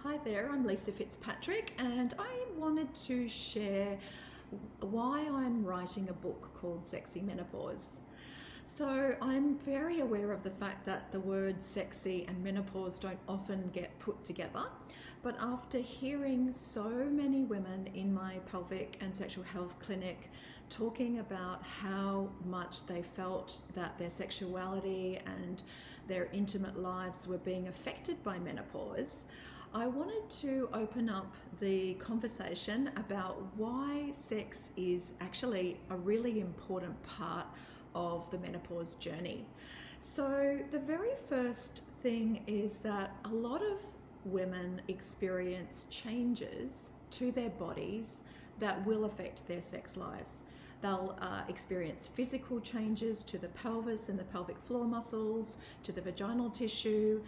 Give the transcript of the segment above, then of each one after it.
Hi there, I'm Lisa Fitzpatrick, and I wanted to share why I'm writing a book called Sexy Menopause. So I'm very aware of the fact that the words sexy and menopause don't often get put together, but after hearing so many women in my pelvic and sexual health clinic talking about how much they felt that their sexuality and their intimate lives were being affected by menopause, I wanted to open up the conversation about why sex is actually a really important part of the menopause journey. So the very first thing is that a lot of women experience changes to their bodies that will affect their sex lives. They'll experience physical changes to the pelvis and the pelvic floor muscles, to the vaginal tissue,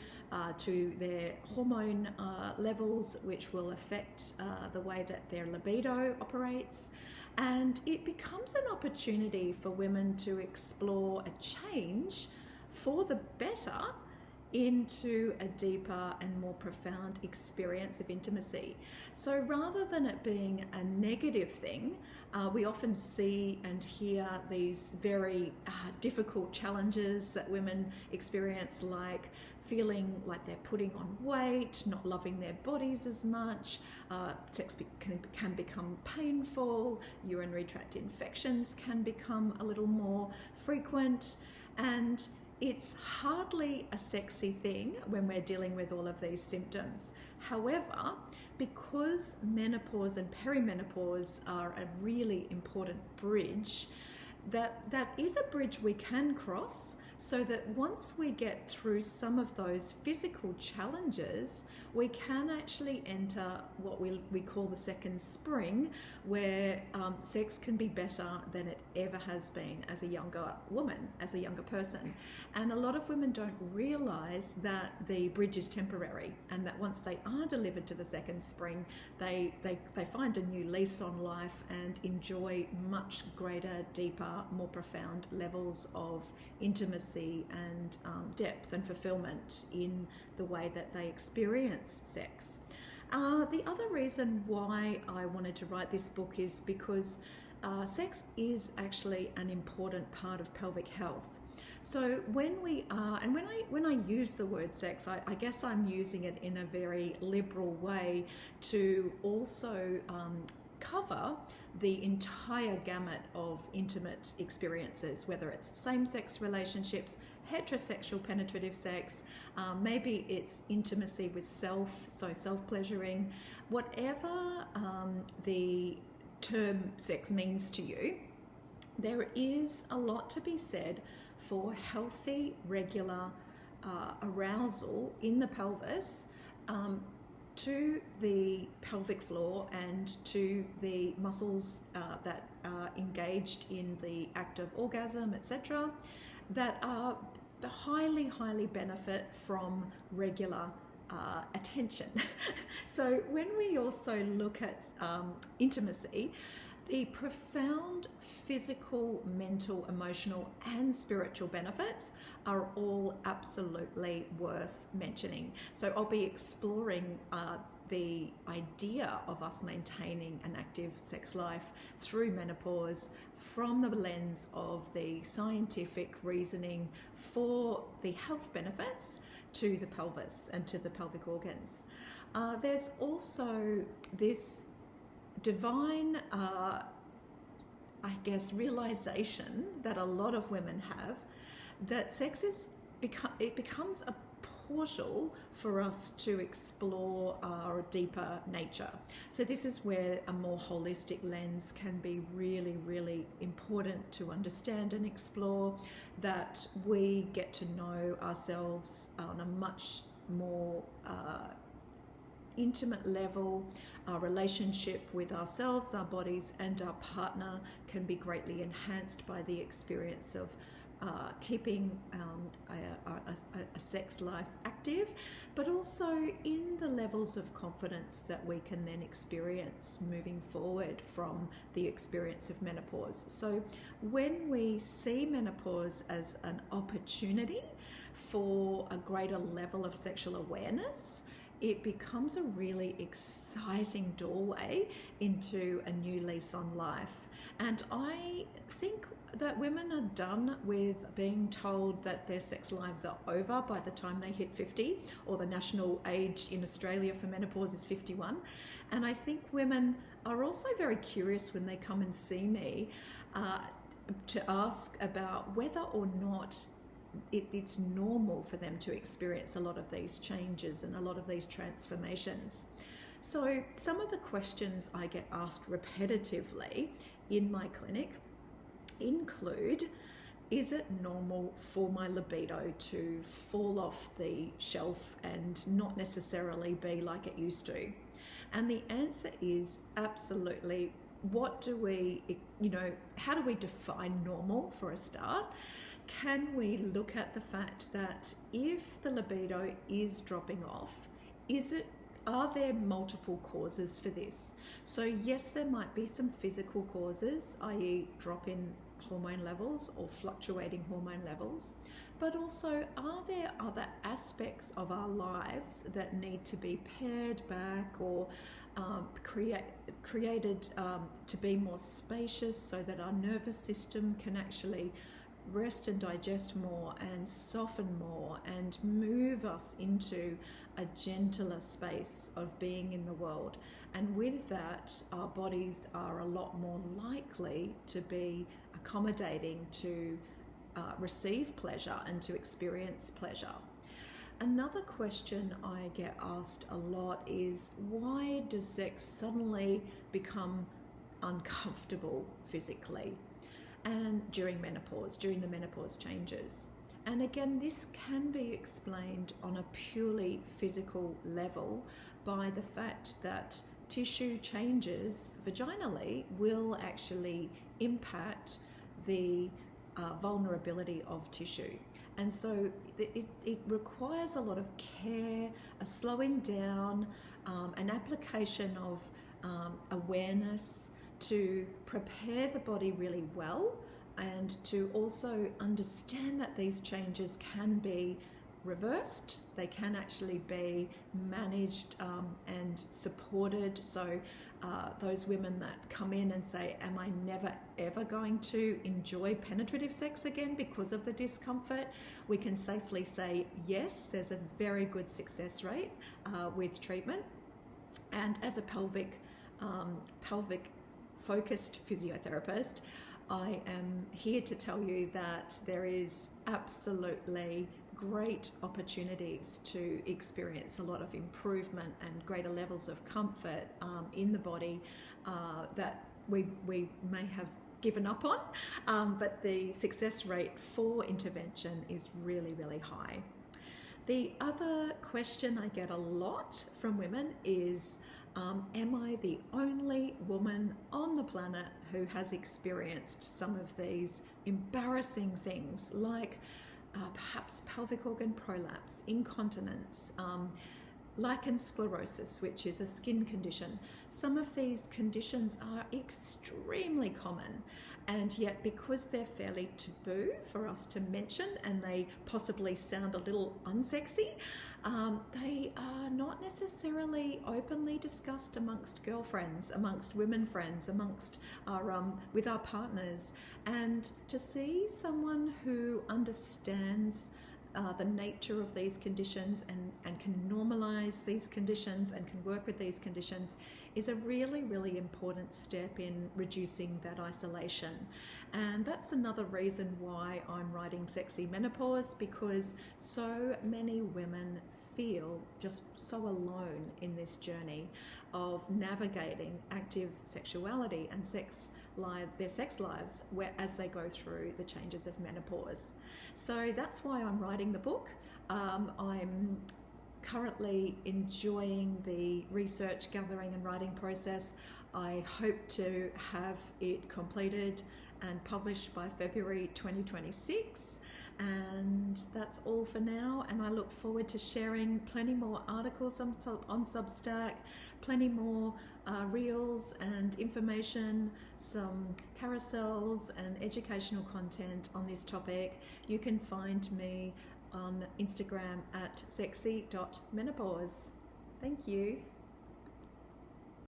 to their hormone levels, which will affect the way that their libido operates. And it becomes an opportunity for women to explore a change for the better into a deeper and more profound experience of intimacy. So rather than it being a negative thing, we often see and hear these very difficult challenges that women experience, like feeling like they're putting on weight, not loving their bodies as much, sex can become painful, urinary tract infections can become a little more frequent, and it's hardly a sexy thing when we're dealing with all of these symptoms. However, because menopause and perimenopause are a really important bridge, that is a bridge we can cross, so that once we get through some of those physical challenges, we can actually enter what we call the second spring, where sex can be better than it ever has been as a younger woman, as a younger person. And a lot of women don't realize that the bridge is temporary, and that once they are delivered to the second spring, they find a new lease on life and enjoy much greater, deeper, more profound levels of intimacy and depth and fulfillment in the way that they experience sex. The other reason why I wanted to write this book is because sex is actually an important part of pelvic health. So when we are, and when I use the word sex, I guess I'm using it in a very liberal way to also cover the entire gamut of intimate experiences, whether it's same-sex relationships, heterosexual penetrative sex, maybe it's intimacy with self, so self-pleasuring, whatever the term sex means to you. There is a lot to be said for healthy, regular arousal in the pelvis, to the pelvic floor and to the muscles that are engaged in the act of orgasm, etc., that are highly benefit from regular attention. So when we also look at intimacy, the profound physical, mental, emotional, and spiritual benefits are all absolutely worth mentioning. So I'll be exploring the idea of us maintaining an active sex life through menopause from the lens of the scientific reasoning for the health benefits to the pelvis and to the pelvic organs. There's also this divine, realization that a lot of women have, that sex becomes a portal for us to explore our deeper nature. So this is where a more holistic lens can be really important to understand and explore, that we get to know ourselves on a much more intimate level. Our relationship with ourselves, our bodies, and our partner can be greatly enhanced by the experience of keeping a sex life active, but also in the levels of confidence that we can then experience moving forward from the experience of menopause. So when we see menopause as an opportunity for a greater level of sexual awareness it becomes a really exciting doorway into a new lease on life. And I think that women are done with being told that their sex lives are over by the time they hit 50, or the national age in Australia for menopause is 51. And I think women are also very curious when they come and see me to ask about whether or not it's normal for them to experience a lot of these changes and a lot of these transformations. So some of the questions I get asked repetitively in my clinic include, is it normal for my libido to fall off the shelf and not necessarily be like it used to? And the answer is absolutely. What do we, how do we define normal for a start? Can we look at the fact that if the libido is dropping off, are there multiple causes for this? So yes, there might be some physical causes, i.e. drop in hormone levels or fluctuating hormone levels, but also are there other aspects of our lives that need to be pared back or created to be more spacious so that our nervous system can actually rest and digest more and soften more and move us into a gentler space of being in the world. And with that, our bodies are a lot more likely to be accommodating to receive pleasure and to experience pleasure. Another question I get asked a lot is, why does sex suddenly become uncomfortable physically? And during the menopause changes. And again, this can be explained on a purely physical level by the fact that tissue changes vaginally will actually impact the vulnerability of tissue. And so it requires a lot of care, a slowing down, an application of awareness to prepare the body really well, and to also understand that these changes can be reversed. They can actually be managed and supported. So those women that come in and say, am I never ever going to enjoy penetrative sex again because of the discomfort? We can safely say yes, there's a very good success rate with treatment. And as a pelvic focused physiotherapist, I am here to tell you that there is absolutely great opportunities to experience a lot of improvement and greater levels of comfort in the body that we may have given up on, but the success rate for intervention is really, really high. The other question I get a lot from women is, am I the only woman on the planet who has experienced some of these embarrassing things like perhaps pelvic organ prolapse, incontinence, lichen sclerosis, which is a skin condition? Some of these conditions are extremely common, and yet because they're fairly taboo for us to mention and they possibly sound a little unsexy, they are not necessarily openly discussed amongst girlfriends, amongst women friends, amongst our with our partners. And to see someone who understands the nature of these conditions and can normalize these conditions and can work with these conditions is a really, really important step in reducing that isolation. And that's another reason why I'm writing Sexy Menopause, because so many women feel just so alone in this journey of navigating active sexuality and their sex lives as they go through the changes of menopause. So that's why I'm writing the book. I'm currently enjoying the research, gathering and writing process. I hope to have it completed and published by February 2026. And that's all for now, and I look forward to sharing plenty more articles on Substack, plenty more reels and information, some carousels and educational content on this topic. You can find me on Instagram at sexy.menopause. Thank you.